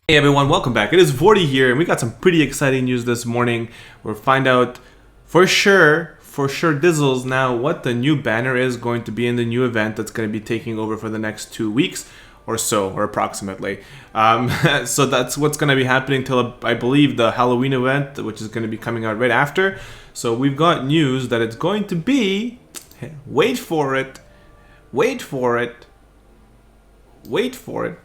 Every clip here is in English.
Hey everyone, welcome back. It is Vortie here, and we got some pretty exciting news this morning. We'll find out for sure Dizzles now what the new banner is going to be in the new event that's going to be taking over for the next 2 weeks or so, or approximately. So that's what's going to be happening till I believe the Halloween event, which is going to be coming out right after. So we've got news that it's going to be, wait for it, wait for it, wait for it.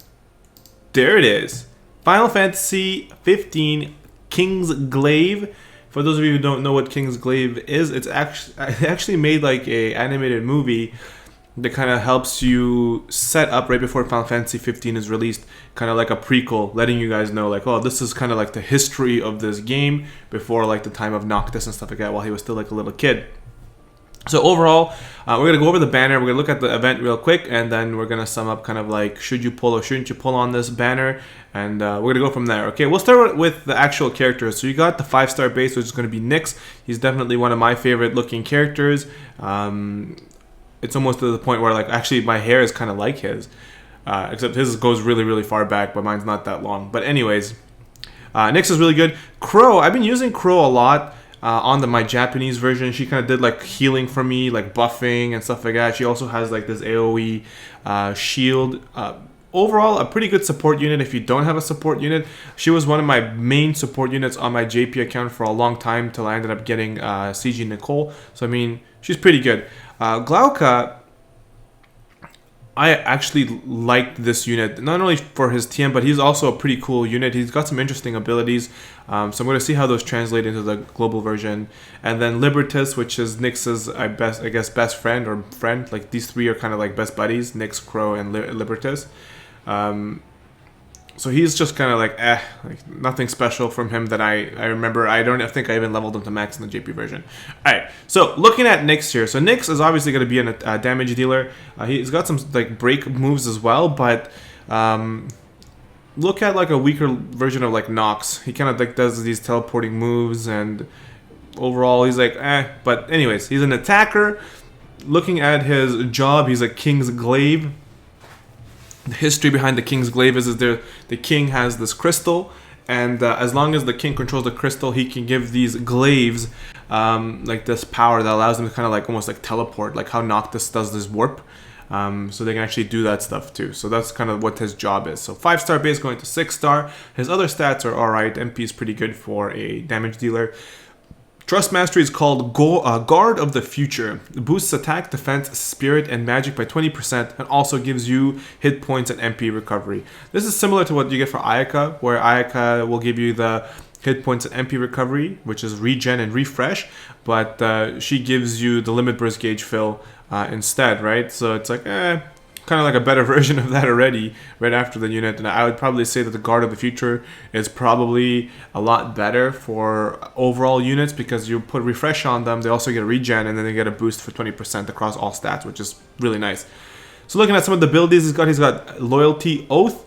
There it is. Final Fantasy 15 Kingsglaive. For those of you who don't know what Kingsglaive is, it's actually made like a animated movie that kind of helps you set up right before Final Fantasy 15 is released, kind of like a prequel, letting you guys know like, oh, this is kind of like the history of this game before like the time of Noctis and stuff like that, while he was still like a little kid. So overall, we're going to go over the banner, we're going to look at the event real quick, and then we're going to sum up kind of like, should you pull or shouldn't you pull on this banner, and we're going to go from there. Okay, we'll start with the actual characters. So you got the 5-star base, which is going to be Nyx. He's definitely one of my favorite looking characters. It's almost to the point where like, actually my hair is kind of like his, except his goes really, really far back, but mine's not that long. But anyways, Nyx is really good. Crow, I've been using Crow a lot. On my Japanese version, she kind of did like healing for me, like buffing and stuff like that. She also has like this AoE shield. Overall, a pretty good support unit if you don't have a support unit. She was one of my main support units on my JP account for a long time till I ended up getting CG Nicole. So I mean, she's pretty good. Glauca, I actually liked this unit, not only for his TM, but he's also a pretty cool unit. He's got some interesting abilities, so I'm going to see how those translate into the global version. And then Libertas, which is Nyx's, I guess, best friend or friend. Like, these three are kind of like best buddies, Nyx, Crow, and Libertas. So he's just kind of like, like nothing special from him that I remember. I think I even leveled him to max in the JP version. Alright, so looking at Nyx here. So Nyx is obviously going to be a damage dealer. He's got some like break moves as well, but look at like a weaker version of like Nox. He kind of like does these teleporting moves, and overall he's like, But anyways, he's an attacker. Looking at his job, he's a Kingsglaive. The history behind the Kingsglaive is the king has this crystal, and as long as the king controls the crystal, he can give these glaives like this power that allows them to kind of like almost like teleport, like how Noctis does this warp. So they can actually do that stuff too. So that's kind of what his job is. So 5-star base going to 6-star. His other stats are alright. MP is pretty good for a damage dealer. Trust Mastery is called Guard of the Future. It boosts attack, defense, spirit, and magic by 20%, and also gives you hit points and MP recovery. This is similar to what you get for Ayaka, where Ayaka will give you the hit points and MP recovery, which is regen and refresh, but she gives you the limit burst gauge fill instead, right? So it's like, kind of like a better version of that already right after the unit. And I would probably say that the Guard of the Future is probably a lot better for overall units, because you put refresh on them, they also get a regen, and then they get a boost for 20% across all stats, which is really nice. So looking at some of the abilities he's got Loyalty Oath.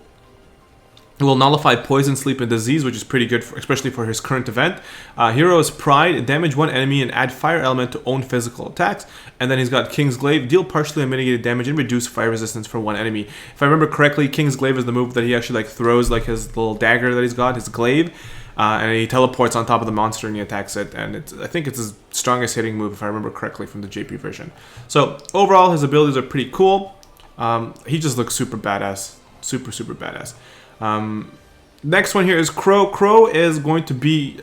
It will nullify poison, sleep, and disease, which is pretty good, especially for his current event. Hero's Pride, damage one enemy and add fire element to own physical attacks. And then he's got Kingsglaive, deal partially unmitigated damage and reduce fire resistance for one enemy. If I remember correctly, Kingsglaive is the move that he actually like throws like his little dagger that he's got, his glaive, and he teleports on top of the monster and he attacks it. And I think it's his strongest hitting move, if I remember correctly, from the JP version. So overall, his abilities are pretty cool. He just looks super badass, super badass. Next one here is Crow. Crow is going to be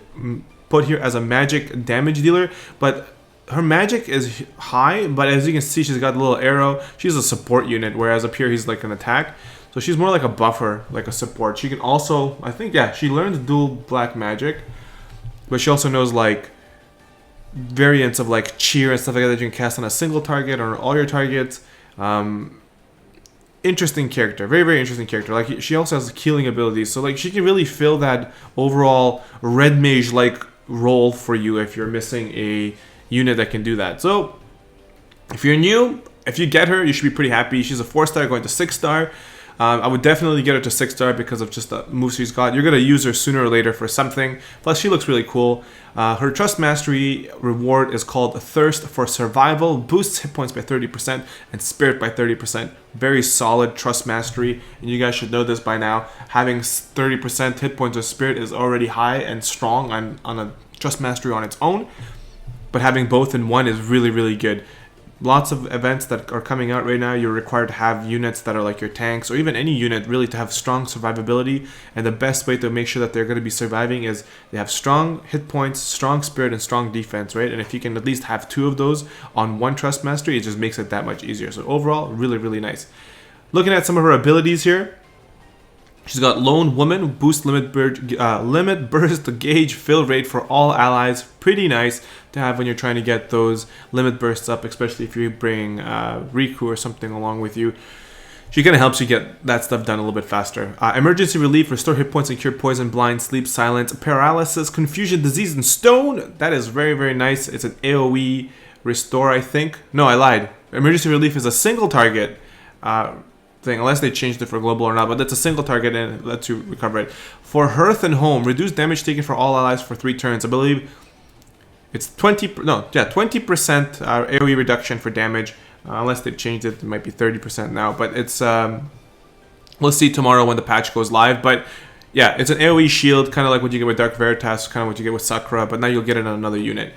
put here as a magic damage dealer, but her magic is high, but as you can see, she's got a little arrow. She's a support unit, whereas up here he's like an attack. So she's more like a buffer, like a support. She can also, I think, yeah, she learns dual black magic, but she also knows like variants of like cheer and stuff like that you can cast on a single target or all your targets. Interesting character, very interesting character. Like, she also has healing abilities, so like she can really fill that overall red mage like role for you if you're missing a unit that can do that. So if you're new, if you get her, you should be pretty happy. She's a 4-star going to 6-star. I would definitely get her to 6-star because of just the moves she's got. You're going to use her sooner or later for something. Plus, she looks really cool. Her Trust Mastery reward is called Thirst for Survival. Boosts hit points by 30% and Spirit by 30%. Very solid Trust Mastery. And you guys should know this by now. Having 30% hit points of Spirit is already high and strong on a Trust Mastery on its own. But having both in one is really, really good. Lots of events that are coming out right now, you're required to have units that are like your tanks, or even any unit really to have strong survivability. And the best way to make sure that they're going to be surviving is they have strong hit points, strong spirit, and strong defense, right? And if you can at least have 2 of those on one Trust Mastery, it just makes it that much easier. So overall, really, really nice. Looking at some of her abilities here, she's got Lone Woman, boost limit burst gauge fill rate for all allies. Pretty nice to have when you're trying to get those limit bursts up, especially if you bring Riku or something along with you. She kind of helps you get that stuff done a little bit faster. Emergency relief, restore hit points and cure poison, blind, sleep, silence, paralysis, confusion, disease, and stone. That is very, very nice. It's an AoE restore, I think. No, I lied. Emergency relief is a single target thing, unless they changed it for global or not, but that's a single target and it lets you recover it. For Hearth and Home, reduce damage taken for all allies for 3 turns. I believe it's 20% AoE reduction for damage. Unless they changed it, it might be 30% now. But it's we'll see tomorrow when the patch goes live. But yeah, it's an AoE shield, kind of like what you get with Dark Veritas, kind of what you get with Sakura. But now you'll get it on another unit.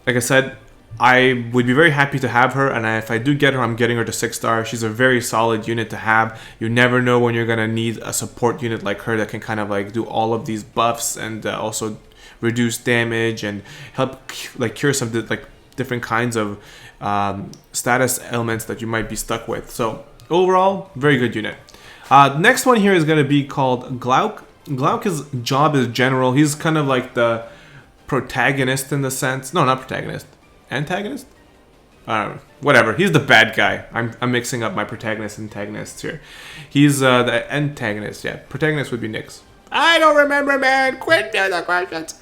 Like I said, I would be very happy to have her, and if I do get her, I'm getting her to 6-star. She's a very solid unit to have. You never know when you're going to need a support unit like her that can kind of like do all of these buffs and also reduce damage and help like cure some like different kinds of status elements that you might be stuck with. So overall, very good unit. Next one here is going to be called Glauc. Glauc's job is general. He's kind of like the protagonist in the sense. No, not protagonist. Antagonist? Whatever. He's the bad guy. I'm mixing up my protagonist and antagonists here. He's the antagonist. Yeah, protagonist would be Nyx. I don't remember, man. Quit me the questions.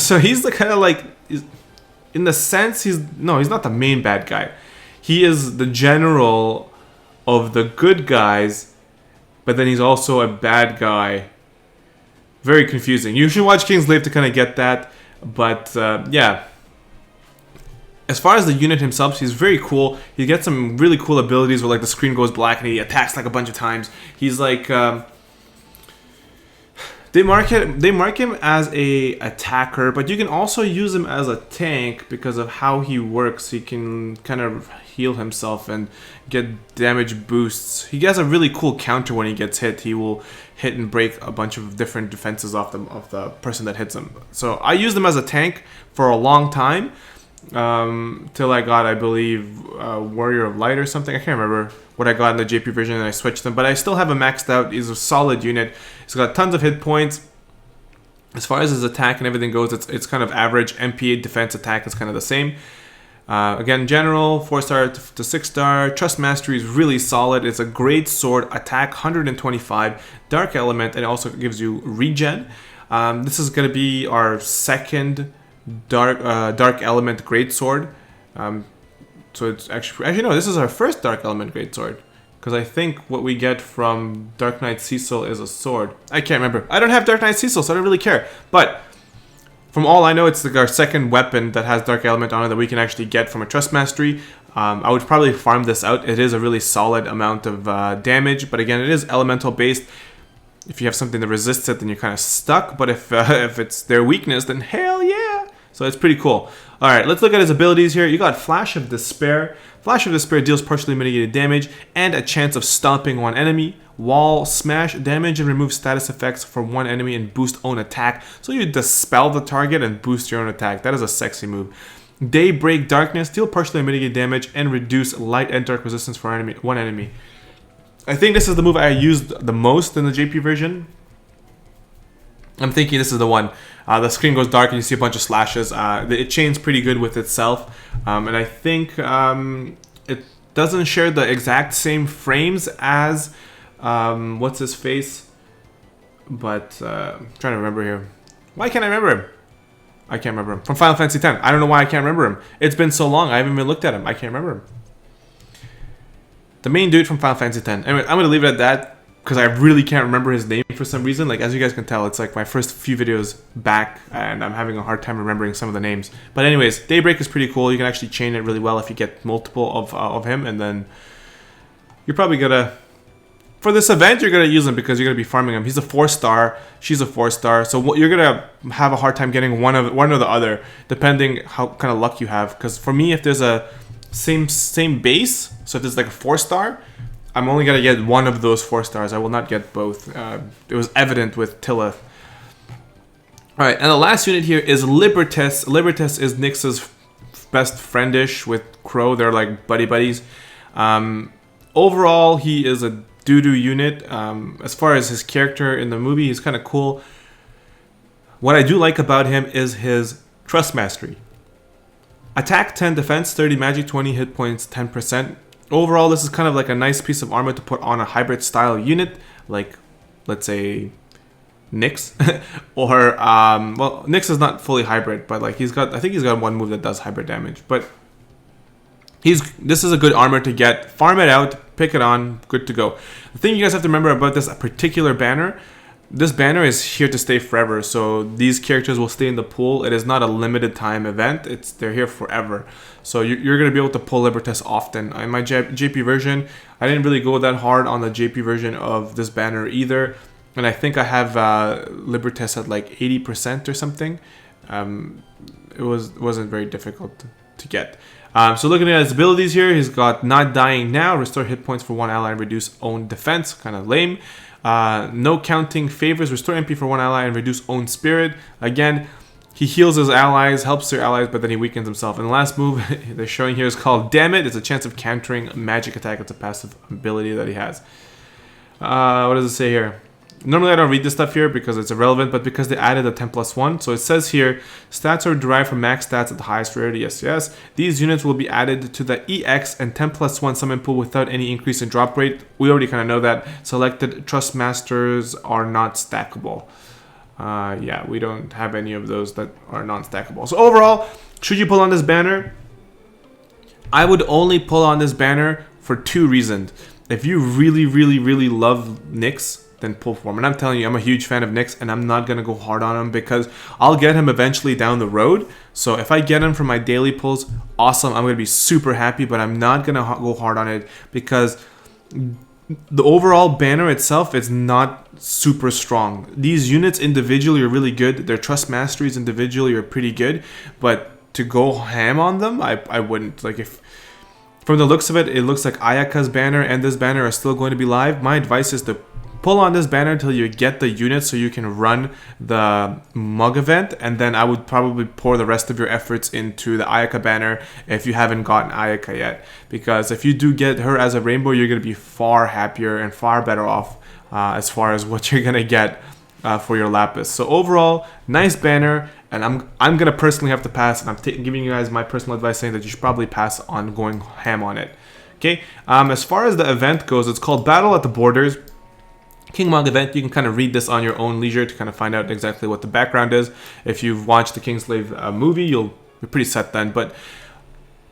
So he's the kind of like, in the sense, he's not the main bad guy. He is the general of the good guys, but then he's also a bad guy. Very confusing. You should watch Kingsglaive to kind of get that. But yeah. As far as the unit himself, he's very cool. He gets some really cool abilities where like the screen goes black and he attacks like a bunch of times. He's like they mark him as a attacker, but you can also use him as a tank because of how he works. He can kind of heal himself and get damage boosts. He has a really cool counter when he gets hit. He will hit and break a bunch of different defenses off the person that hits him. So I used him as a tank for a long time. Till I got, I believe, Warrior of Light or something. I can't remember what I got in the JP version, and I switched them. But I still have him maxed out. He's a solid unit. He's got tons of hit points. As far as his attack and everything goes, it's kind of average. MP defense attack is kind of the same. Again, general, 4-star to 6-star. Trust Mastery is really solid. It's a great sword. Attack 125. Dark Element, and it also gives you regen. This is going to be our second dark element greatsword. So it's actually no, this is our first dark element greatsword, because I think what we get from Dark Knight Cecil is a sword. I can't remember. I don't have Dark Knight Cecil, so I don't really care. But from all I know, it's like our second weapon that has dark element on it that we can actually get from a Trust Mastery. I would probably farm this out. It is a really solid amount of damage, but again, it is elemental based. If you have something that resists it, then you're kind of stuck. But if it's their weakness, then hell yeah! So it's pretty cool. Alright, let's look at his abilities here. You got Flash of Despair. Flash of Despair deals partially mitigated damage and a chance of stomping one enemy. Wall Smash, damage and remove status effects from one enemy and boost own attack. So you dispel the target and boost your own attack. That is a sexy move. Daybreak Darkness, deal partially mitigated damage and reduce light and dark resistance for one enemy. I think this is the move I used the most in the JP version. I'm thinking this is the one. The screen goes dark and you see a bunch of slashes. It chains pretty good with itself. And I think it doesn't share the exact same frames as what's his face. But I'm trying to remember here. Why can't I remember him? I can't remember him. From Final Fantasy X. I don't know why I can't remember him. It's been so long. I haven't even looked at him. I can't remember him. The main dude from Final Fantasy X. Anyway, I'm gonna leave it at that because I really can't remember his name for some reason. Like, as you guys can tell, it's like my first few videos back, and I'm having a hard time remembering some of the names. But anyways, Daybreak is pretty cool. You can actually chain it really well if you get multiple of him, and then you're probably gonna... For this event, you're going to use him because you're going to be farming him. He's a 4-star. She's a 4-star. So you're going to have a hard time getting one or the other, depending how kind of luck you have. Because for me, if there's a same base, so if there's like a 4-star, I'm only going to get one of those 4-stars. I will not get both. It was evident with Tilla. Alright, and the last unit here is Libertas. Libertas is Nyx's best friendish with Crow. They're like buddies. Overall, he is a doo-doo unit. As far as his character in the movie, he's kind of cool. What I do like about him is his Trust Mastery. Attack 10, defense 30, magic 20, hit points 10%. Overall, this is kind of like a nice piece of armor to put on a hybrid style unit, like, let's say, Nyx. Or, well, Nyx is not fully hybrid, but like I think he's got one move that does hybrid damage. But this is a good armor to get. Farm it out, pick it on, good to go. The thing you guys have to remember about this particular banner, this banner is here to stay forever. So these characters will stay in the pool. It is not a limited time event. They're here forever. So you're going to be able to pull Libertas often. In my JP version, I didn't really go that hard on the JP version of this banner either. And I think I have Libertas at like 80% or something. It wasn't very difficult to get. So looking at his abilities here, he's got Not Dying Now, restore hit points for one ally and reduce own defense, kind of lame. No Counting Favors, restore MP for one ally and reduce own spirit. Again, he heals his allies, helps their allies, but then he weakens himself. And the last move they're showing here is called Damn It. It's a chance of countering a magic attack. It's a passive ability that he has. What does it say here? Normally I don't read this stuff here because it's irrelevant, but because they added a 10+1. So it says here, stats are derived from max stats at the highest rarity. Yes. These units will be added to the EX and 10+1 summon pool without any increase in drop rate. We already kind of know that. Selected Trust Masters are not stackable. Yeah, we don't have any of those that are non-stackable. So overall, should you pull on this banner? I would only pull on this banner for 2 reasons. If you really love Nyx, then pull for him. And I'm telling you, I'm a huge fan of Nyx, and I'm not going to go hard on him because I'll get him eventually down the road. So if I get him for my daily pulls, awesome. I'm going to be super happy, but I'm not going to go hard on it because the overall banner itself is not super strong. These units individually are really good. Their Trust Masteries individually are pretty good, but to go ham on them, I wouldn't. Like, if from the looks of it, it looks like Ayaka's banner and this banner are still going to be live. My advice is to pull on this banner until you get the unit so you can run the mug event, and then I would probably pour the rest of your efforts into the Ayaka banner if you haven't gotten Ayaka yet. Because if you do get her as a rainbow, you're going to be far happier and far better off as far as what you're going to get for your Lapis. So overall, nice banner, and I'm going to personally have to pass, and I'm giving you guys my personal advice saying that you should probably pass on going ham on it. Okay, as far as the event goes, it's called Battle at the Borders. King Mog event. You can kind of read this on your own leisure to kind of find out exactly what the background is. If you've watched the Kingsglaive movie, you're pretty set then. But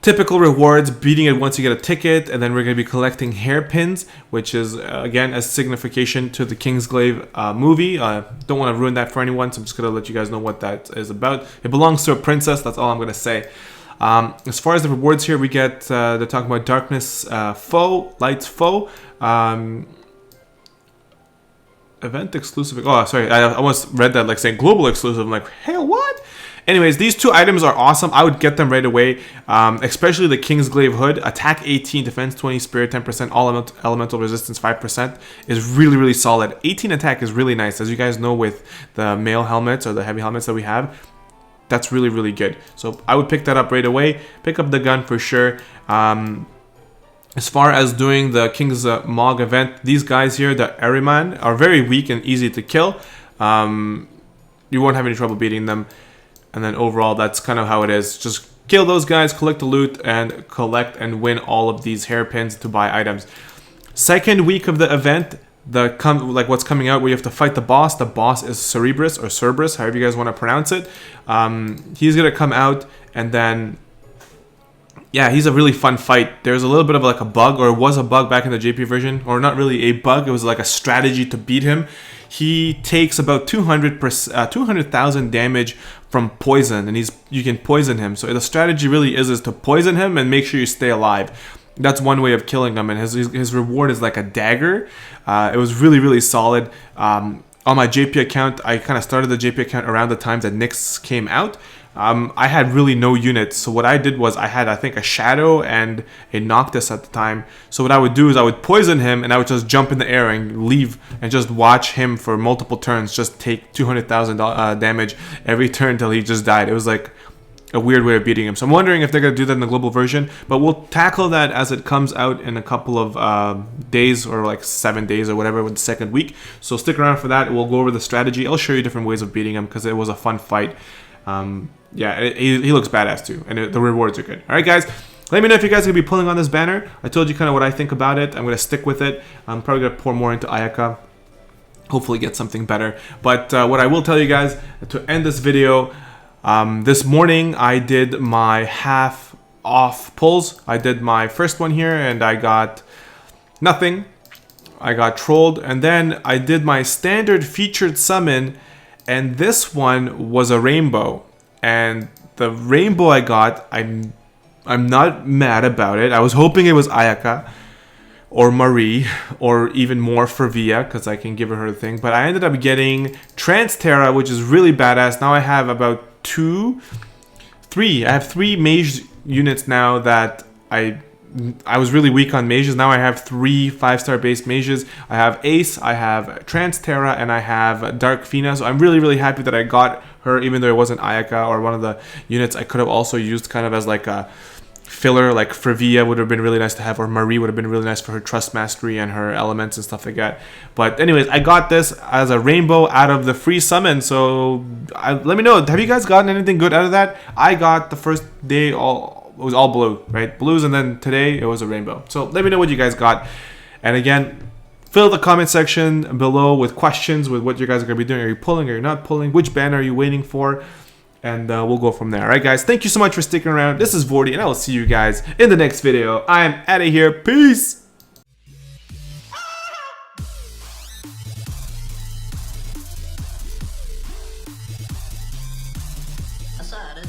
typical rewards, beating it once you get a ticket, and then we're going to be collecting hairpins, which is, again, a signification to the Kingsglaive movie. Don't want to ruin that for anyone, so I'm just going to let you guys know what that is about. It belongs to a princess, that's all I'm going to say. As far as the rewards here, we get, they're talking about Darkness Foe, Light's Foe, event exclusive. Oh, sorry. I almost read that like saying global exclusive. I'm like, hey, what? Anyways, these 2 items are awesome. I would get them right away. Especially the Kingsglaive Hood. Attack 18, defense 20, spirit 10%, all elemental resistance 5% is really solid. 18 attack is really nice. As you guys know with the mail helmets or the heavy helmets that we have, that's really good. So I would pick that up right away. Pick up the gun for sure. As far as doing the King's Mog event, these guys here, the Ariman, are very weak and easy to kill. You won't have any trouble beating them. And then overall, that's kind of how it is. Just kill those guys, collect the loot, and collect and win all of these hairpins to buy items. Second week of the event, what's coming out where you have to fight the boss. The boss is Cerberus, or Cerberus, however you guys want to pronounce it. He's going to come out, and then yeah, he's a really fun fight. There's a little bit of like a bug, or it was a bug back in the JP version, or not really a bug. It was like a strategy to beat him. He takes about 200,000 damage from poison, and you can poison him. So the strategy really is to poison him and make sure you stay alive. That's one way of killing him, and his reward is like a dagger. It was really solid. On my JP account, I kind of started the JP account around the time that Nyx came out. I had really no units, so what I did was I had, I think, a Shadow and a Noctis at the time. So what I would do is I would poison him, and I would just jump in the air and leave and just watch him for multiple turns just take 200,000 damage every turn till he just died. It was like a weird way of beating him. So I'm wondering if they're going to do that in the global version, but we'll tackle that as it comes out in a couple of days, or like 7 days or whatever, with the second week. So stick around for that. We'll go over the strategy. I'll show you different ways of beating him because it was a fun fight. Yeah, he looks badass too, and the rewards are good. All right, guys, let me know if you guys are going to be pulling on this banner. I told you kind of what I think about it. I'm going to stick with it. I'm probably going to pour more into Ayaka. Hopefully get something better. But what I will tell you guys, to end this video, this morning I did my half off pulls. I did my first one here, and I got nothing. I got trolled, and then I did my standard featured summon, and this one was a rainbow. And the rainbow I got, I'm not mad about it. I was hoping it was Ayaka or Marie, or even more for Via, because I can give her the thing. But I ended up getting Trans-Terra, which is really badass. Now I have about three. I have 3 mage units now that I was really weak on mages. Now I have 3 5-star based mages. I have Ace, I have Trans-Terra, and I have Dark Fina. So I'm really happy that I got her, even though it wasn't Ayaka or one of the units I could have also used kind of as like a filler. Like Frevia would have been really nice to have, or Marie would have been really nice for her Trust Mastery and her elements and stuff like that. But anyways, I got this as a rainbow out of the free summon. So let me know, have you guys gotten anything good out of that? I got the first day it was all blue, right? Blues, and then today it was a rainbow. So let me know what you guys got. And again, fill the comment section below with questions with what you guys are going to be doing. Are you pulling? Are you not pulling? Which banner are you waiting for? And we'll go from there. All right, guys. Thank you so much for sticking around. This is Vortie, and I will see you guys in the next video. I am out of here. Peace. I saw it.